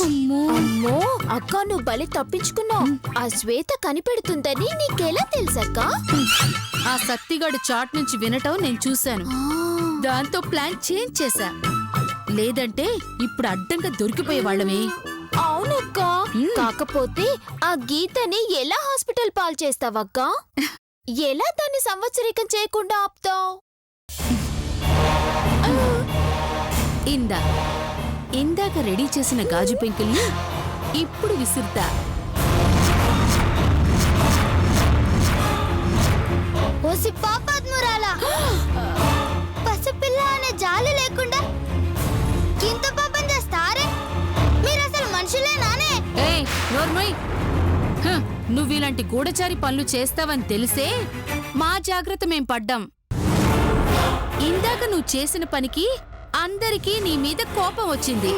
అమ్మో అక్క, నువ్వు బలి తప్పించుకున్నావు. ఆ శ్వేత కనిపెడుతుందని నీకెలా తెలుసక్క? ఆ సత్తిగాడు చాట్ నుంచి వినటం నేను చూశాను. దాంతో ప్లాన్ చేంజ్ చేశా. లేదంటే ఇప్పుడు అడ్డంగా దొరికిపోయే వాళ్ళమే. అవునక్క, కాకపోతే ఆ గీతని ఎలా హాస్పిటల్ పాలు చేస్తావక్క? ఎలా దాన్ని సంవత్సరికం చేయకుండా ఆపుతావు? ఇందాక రెడీ చేసిన గాజు పెంకుల్ని ఇప్పుడు విసురుతా. ఓసి పాపాత్మురాలా, పసిపిల్ల అనే జాలి లేకుండా ఇంత పాపం చేస్తారే? మీరు అసలు మనుషులేనానే? ఏయ్ నోర్మయ్, నువ్విలాంటి గూఢచారి పనులు చేస్తావని తెలిసే మా జాగ్రత్త మేం పడ్డాం. ఇందాక నువ్వు చేసిన పనికి అందరికీ నీ మీద కోపం వచ్చింది.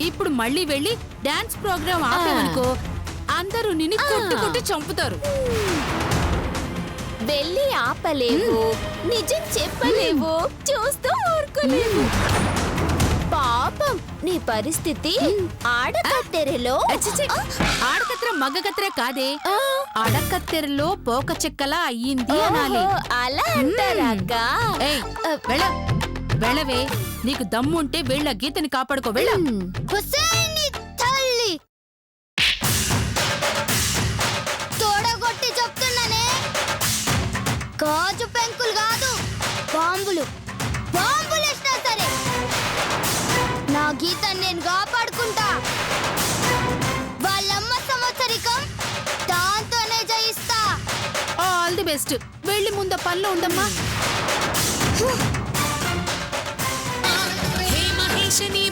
ఇప్పుడు మళ్ళీ వెళ్ళి డాన్స్ ప్రోగ్రాం ఆపావనుకో, అందరూ నిన్ను కొట్టుకుంటూ చంపుతారు. వెళ్ళి ఆపలేవు, నిజం చెప్పలేవు, చూస్తూ ఊరుకోలేవు. పాపం నీ పరిస్థితి ఆడకత్తెరలో. ఆడకత్తెర మగ కత్తెర కాదే, ఆడకత్తెరలో పోక చెక్కలా అయ్యింది అనాలి. అలా అంటారాగా? వెళ్ళవే, నీకు దమ్ముంటే వెళ్ళ గీతని కాపాడుకో. వెళ్ళ తల్లి తోడగొట్టి చెప్తున్నానే, గాజు పెంకులు కాదు, బాంబులు వేసినా సరే నా గీతని నేను కాపాడుకుంటా. వాళ్ళమ్మ సంవత్సరికం దాంతోనే జయిస్తా. All the best. వెళ్ళి ముందు పనిలో ఉండమ్మా.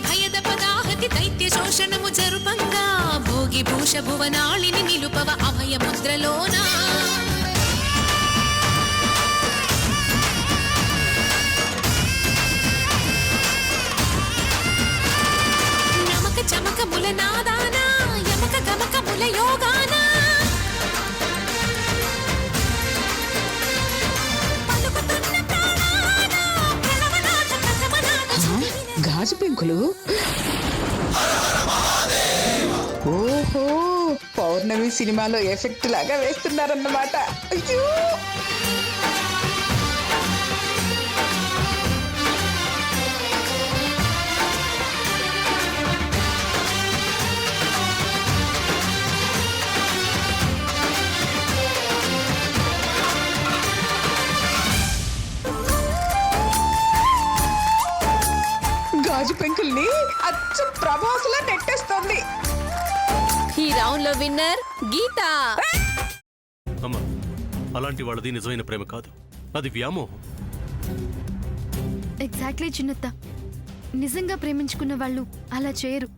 భయద పదాహతి దైత్య శోషణము జరుపంగా భోగి భూష భువనాళిని నిలుపవ అభయ ముద్రలోనా. నమక చమక ముల నాదానా, యమక గమక ముల యోగానా. గాజు పెంకులు. ఓహో, పౌర్ణమి సినిమాలో ఎఫెక్ట్ లాగా వేస్తున్నారన్నమాట. అయ్యో, గాజు పెంకుల్ని అచ్చు ప్రభాసులా నెట్టేస్తోంది. ఈ రౌండ్ లో విన్నర్ గీత. అమ్మా, అలాంటి వాళ్ళది నిజమైన ప్రేమ కాదు, అది వ్యామోహం. ఎగ్జాక్ట్లీ చిన్నత్త, నిజంగా ప్రేమించుకున్న వాళ్ళు అలా చేయరు.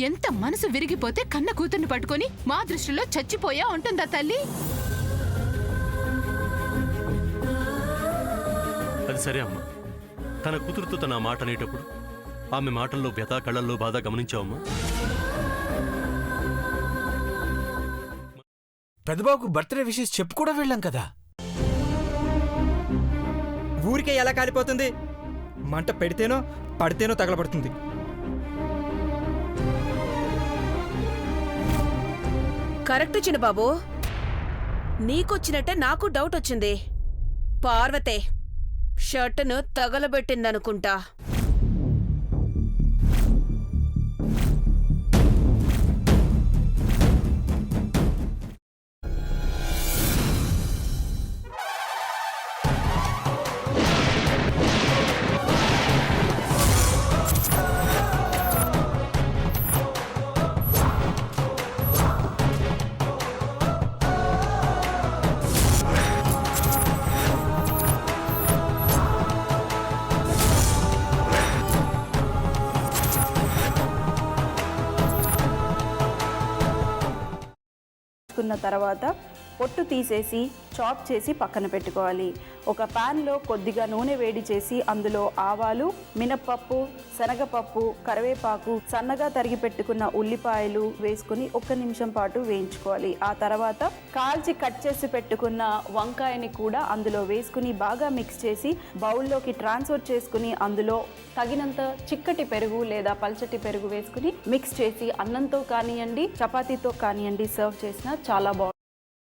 ఎంత మనసు విరిగిపోతే కన్న కూతుర్ని పట్టుకొని మా దృష్టిలో చచ్చిపోయా ఉంటుందా తల్లి? అది సరే అమ్మా, తన కూతురుతో తన మాట అనేటప్పుడు ఆమె మాటల్లో వ్యథ, కళ్ళల్లో బాధ గమనించావమ్మా? పెద్దబాబుకు బర్త్డే విషెస్ చెప్పు కూడా వెళ్ళాం కదా. ఊరికే ఎలా కాలిపోతుంది? మంట పెడితేనో పడితేనో తగలబడుతుంది. కరెక్ట్ చిన్నబాబు, నీకొచ్చినట్టే నాకు డౌట్ వచ్చింది. పార్వతే షర్టును తగలబెట్టిందనుకుంటా. తర్వాత పొట్టు తీసేసి చాప్ చేసి పక్కన పెట్టుకోవాలి. ఒక ప్యాన్లో కొద్దిగా నూనె వేడి చేసి అందులో ఆవాలు, మినప్పప్పు, శనగపప్పు, కరివేపాకు, సన్నగా తరిగి పెట్టుకున్న ఉల్లిపాయలు వేసుకుని 1 నిమిషం పాటు వేయించుకోవాలి. ఆ తర్వాత కాల్చి కట్ చేసి పెట్టుకున్న వంకాయని కూడా అందులో వేసుకుని బాగా మిక్స్ చేసి బౌల్లోకి ట్రాన్స్ఫర్ చేసుకుని అందులో తగినంత చిక్కటి పెరుగు లేదా పల్చటి పెరుగు వేసుకుని మిక్స్ చేసి అన్నంతో కానివ్వండి, చపాతీతో కానివ్వండి సర్వ్ చేసినా చాలా బాగుంటుంది.